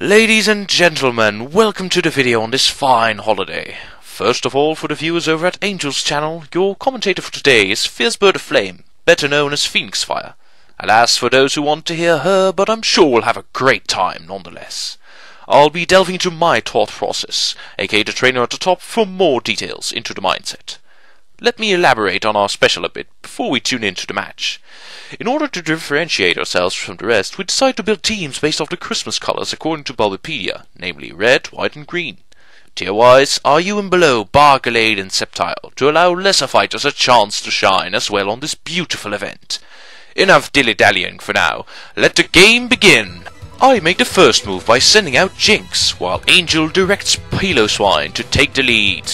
Ladies and gentlemen, welcome to the video on this fine holiday. First of all, for the viewers over at Angel's channel, your commentator for today is FierceBirdofFlame, better known as Fenix Fire. Alas for those who want to hear her, but I'm sure we'll have a great time nonetheless. I'll be delving into my thought process, aka the trainer at the top, for more details into the mindset. Let me elaborate on our special a bit before we tune into the match. In order to differentiate ourselves from the rest, we decided to build teams based off the Christmas colors according to Bulbapedia, namely red, white and green. Tier-wise, are you and below bar, Gallade and Sceptile, to allow lesser fighters a chance to shine as well on this beautiful event. Enough dilly-dallying for now, let the game begin! I make the first move by sending out Jinx, while Angel directs Piloswine to take the lead.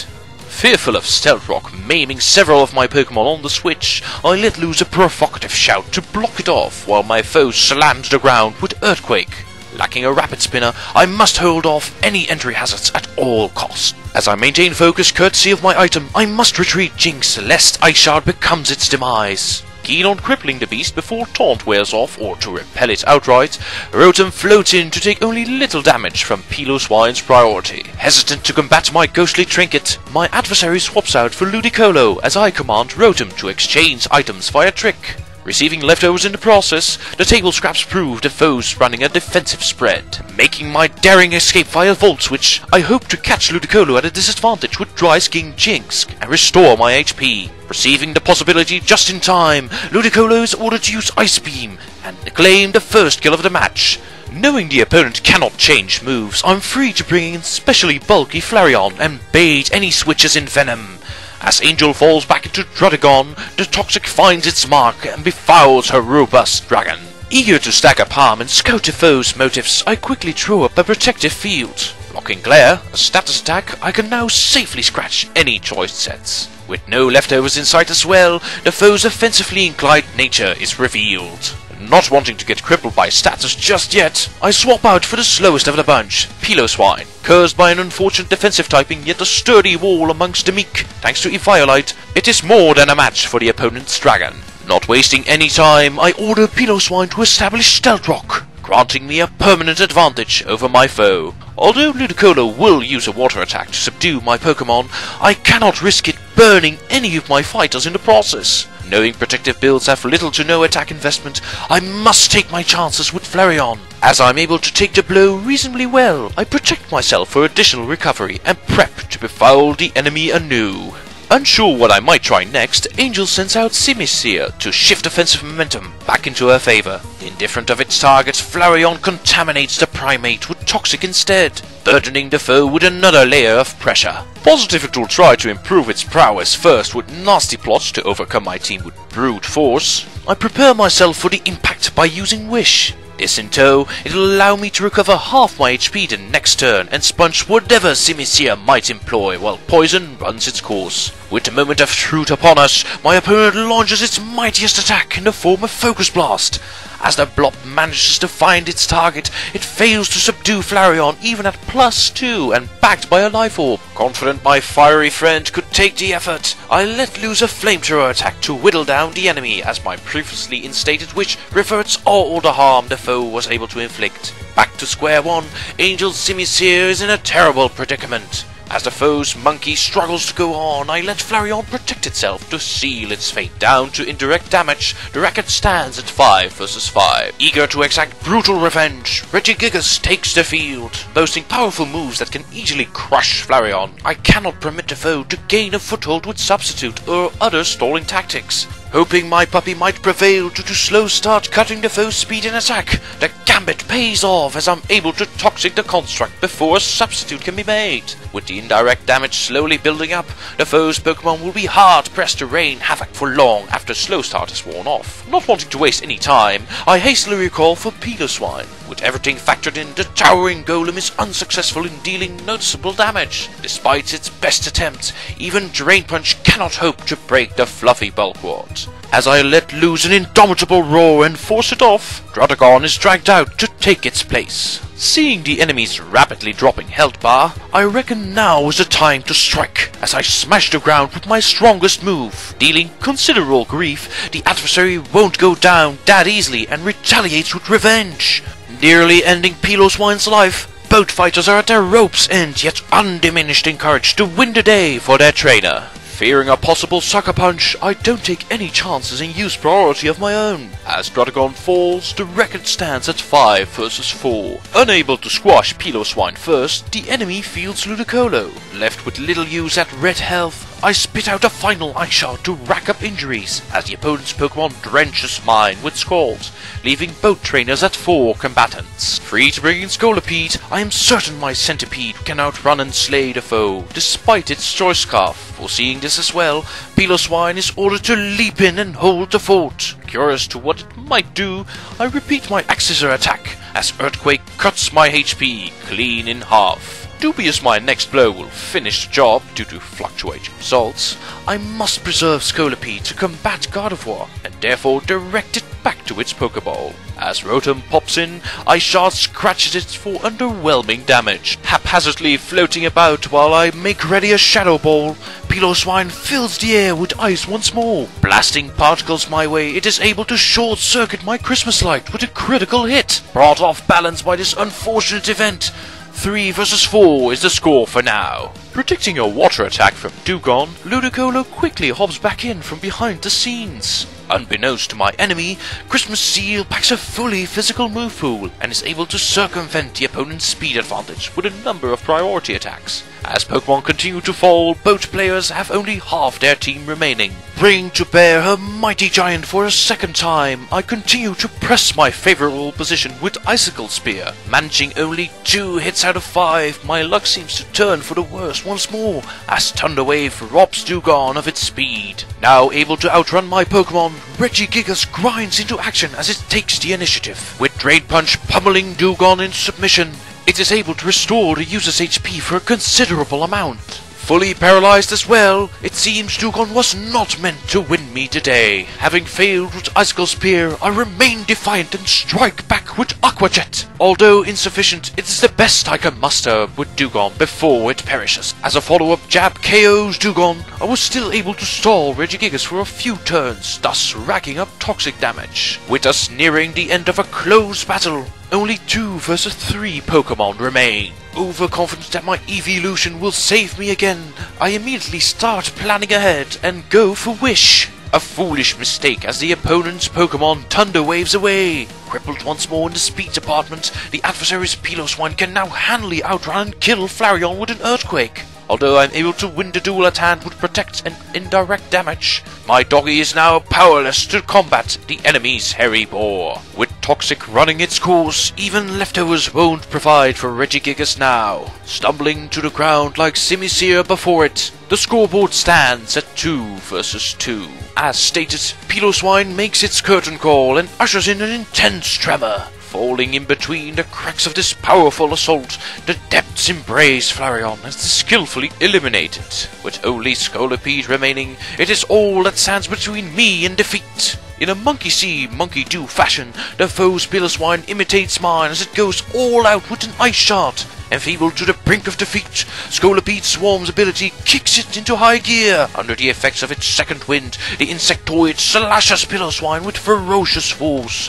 Fearful of Stealth Rock maiming several of my Pokemon on the switch, I let loose a provocative shout to block it off while my foe slams the ground with Earthquake. Lacking a Rapid Spinner, I must hold off any entry hazards at all costs. As I maintain focus courtesy of my item, I must retreat Jinx lest Ice Shard becomes its demise. Keen on crippling the beast before Taunt wears off or to repel it outright, Rotom floats in to take only little damage from Piloswine's priority. Hesitant to combat my ghostly trinket, my adversary swaps out for Ludicolo as I command Rotom to exchange items via Trick. Receiving leftovers in the process, the table scraps prove the foes running a defensive spread. Making my daring escape via Volt Switch, I hope to catch Ludicolo at a disadvantage with Dry Skin Jinx and restore my HP. Perceiving the possibility just in time, Ludicolo is ordered to use Ice Beam and claim the first kill of the match. Knowing the opponent cannot change moves, I'm free to bring in specially bulky Flareon and bait any switches in Venom. As Angel falls back into Druddigon, the Toxic finds its mark and befouls her robust dragon. Eager to stack up harm and scout the foe's motives, I quickly throw up a protective field. Blocking Glare, a status attack, I can now safely scratch any choice sets. With no leftovers in sight as well, the foe's offensively inclined nature is revealed. Not wanting to get crippled by status just yet, I swap out for the slowest of the bunch, Piloswine. Cursed by an unfortunate defensive typing, yet a sturdy wall amongst the meek. Thanks to Eviolite, it is more than a match for the opponent's dragon. Not wasting any time, I order Piloswine to establish Stealth Rock, granting me a permanent advantage over my foe. Although Ludicolo will use a water attack to subdue my Pokemon, I cannot risk it burning any of my fighters in the process. Knowing protective builds have little to no attack investment, I must take my chances with Flareon. As I'm able to take the blow reasonably well, I protect myself for additional recovery and prep to befoul the enemy anew. Unsure what I might try next, Angel sends out Simisear to shift offensive momentum back into her favor. Indifferent of its target, Flareon contaminates the Primate with Toxic instead, burdening the foe with another layer of pressure. Positive it will try to improve its prowess first with nasty plots to overcome my team with brute force. I prepare myself for the impact by using Wish. This in tow, it'll allow me to recover half my HP the next turn and sponge whatever Simisear might employ while poison runs its course. With the moment of truth upon us, my opponent launches its mightiest attack in the form of Focus Blast. As the blob manages to find its target, it fails to subdue Flareon even at +2 and backed by a Life Orb. Confident my fiery friend could take the effort, I let loose a Flamethrower attack to whittle down the enemy as my previously instated wish reverts all the harm the foe was able to inflict. Back to square one, Angel Simisear is in a terrible predicament. As the foe's monkey struggles to go on, I let Flareon protect itself to seal its fate. Down to indirect damage, the racket stands at 5 versus 5. Eager to exact brutal revenge, Regigigas takes the field. Boasting powerful moves that can easily crush Flareon, I cannot permit the foe to gain a foothold with Substitute or other stalling tactics. Hoping my puppy might prevail due to slow start cutting the foe's speed and attack, the gambit pays off as I'm able to Toxic the construct before a substitute can be made. With the indirect damage slowly building up, the foe's Pokemon will be hard pressed to rain havoc for long after slow start is worn off. Not wanting to waste any time, I hastily recall for Piloswine. With everything factored in, the towering golem is unsuccessful in dealing noticeable damage. Despite its best attempt, even Drain Punch cannot hope to break the fluffy bulwark. As I let loose an indomitable roar and force it off, Druddigon is dragged out to take its place. Seeing the enemy's rapidly dropping health bar, I reckon now is the time to strike, as I smash the ground with my strongest move. Dealing considerable grief, the adversary won't go down that easily and retaliates with revenge. Nearly ending Piloswine's life, boat fighters are at their rope's end, yet undiminished in courage to win the day for their trainer. Fearing a possible sucker punch, I don't take any chances and use priority of my own. As Dragon falls, the record stands at 5 versus 4. Unable to squash Piloswine first, the enemy fields Ludicolo. Left with little use at red health, I spit out a final ice shot to rack up injuries, as the opponent's Pokemon drenches mine with scalds, leaving both trainers at 4 combatants. Free to bring in Scolipede, I am certain my Centipede can outrun and slay the foe, despite its Choice Scarf. Foreseeing this as well, Piloswine is ordered to leap in and hold the fort. Curious to what it might do, I repeat my Axisor attack, as Earthquake cuts my HP clean in half. Dubious my next blow will finish the job due to fluctuating results, I must preserve Scolipede to combat Gardevoir, and therefore direct it back to its Pokeball. As Rotom pops in, I shard scratches it for underwhelming damage. Haphazardly floating about while I make ready a Shadow Ball, Piloswine fills the air with ice once more. Blasting particles my way, it is able to short-circuit my Christmas light with a critical hit. Brought off balance by this unfortunate event, 3 versus 4 is the score for now. Predicting a water attack from Dewgong, Ludicolo quickly hops back in from behind the scenes. Unbeknownst to my enemy, Christmas Seal packs a fully physical move pool and is able to circumvent the opponent's speed advantage with a number of priority attacks. As Pokemon continue to fall, both players have only half their team remaining. Bringing to bear her mighty giant for a second time, I continue to press my favorable position with Icicle Spear. Managing only 2 hits out of 5, my luck seems to turn for the worse once more, as Thunder Wave robs Dewgong of its speed. Now able to outrun my Pokemon, Regigigas grinds into action as it takes the initiative. With Drain Punch pummeling Dewgong in submission, it is able to restore the user's HP for a considerable amount. Fully paralyzed as well, it seems Dewgong was not meant to win me today. Having failed with Icicle Spear, I remain defiant and strike back with Aqua Jet. Although insufficient, it is the best I can muster with Dewgong before it perishes. As a follow-up jab KOs Dewgong, I was still able to stall Regigigas for a few turns, thus racking up toxic damage. With us nearing the end of a close battle, only 2 versus 3 Pokemon remain. Overconfident that my evolution will save me again, I immediately start planning ahead and go for Wish. A foolish mistake as the opponent's Pokemon Thunder Waves away. Crippled once more in the speed department, the adversary's Piloswine can now handily outrun and kill Flareon with an Earthquake. Although I'm able to win the duel at hand with Protect and indirect damage, my doggy is now powerless to combat the enemy's hairy boar. With Toxic running its course, even leftovers won't provide for Regigigas now. Stumbling to the ground like Simisear before it, the scoreboard stands at 2 versus 2. As stated, Piloswine makes its curtain call and ushers in an intense tremor. Falling in between the cracks of this powerful assault, the depths embrace Flareon as skillfully eliminated. With only Scolipede remaining, it is all that stands between me and defeat. In a monkey see, monkey do fashion, the foe's Piloswine imitates mine as it goes all out with an ice shot. Enfeebled to the brink of defeat, Scolipede Swarm's ability kicks it into high gear. Under the effects of its second wind, the Insectoid slashes Piloswine with ferocious force.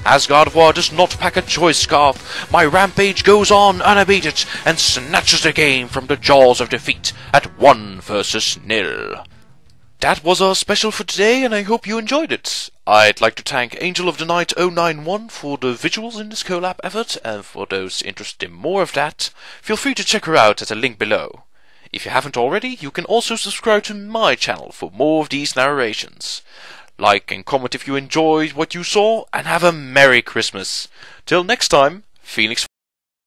As Gardevoir does not pack a Choice Scarf, my rampage goes on unabated and snatches the game from the jaws of defeat at 1 versus 0. That was our special for today, and I hope you enjoyed it. I'd like to thank AngeloftheNight091 for the visuals in this collab effort, and for those interested in more of that, feel free to check her out at the link below. If you haven't already, you can also subscribe to my channel for more of these narrations. Like and comment if you enjoyed what you saw, and have a Merry Christmas. Till next time, Fenix.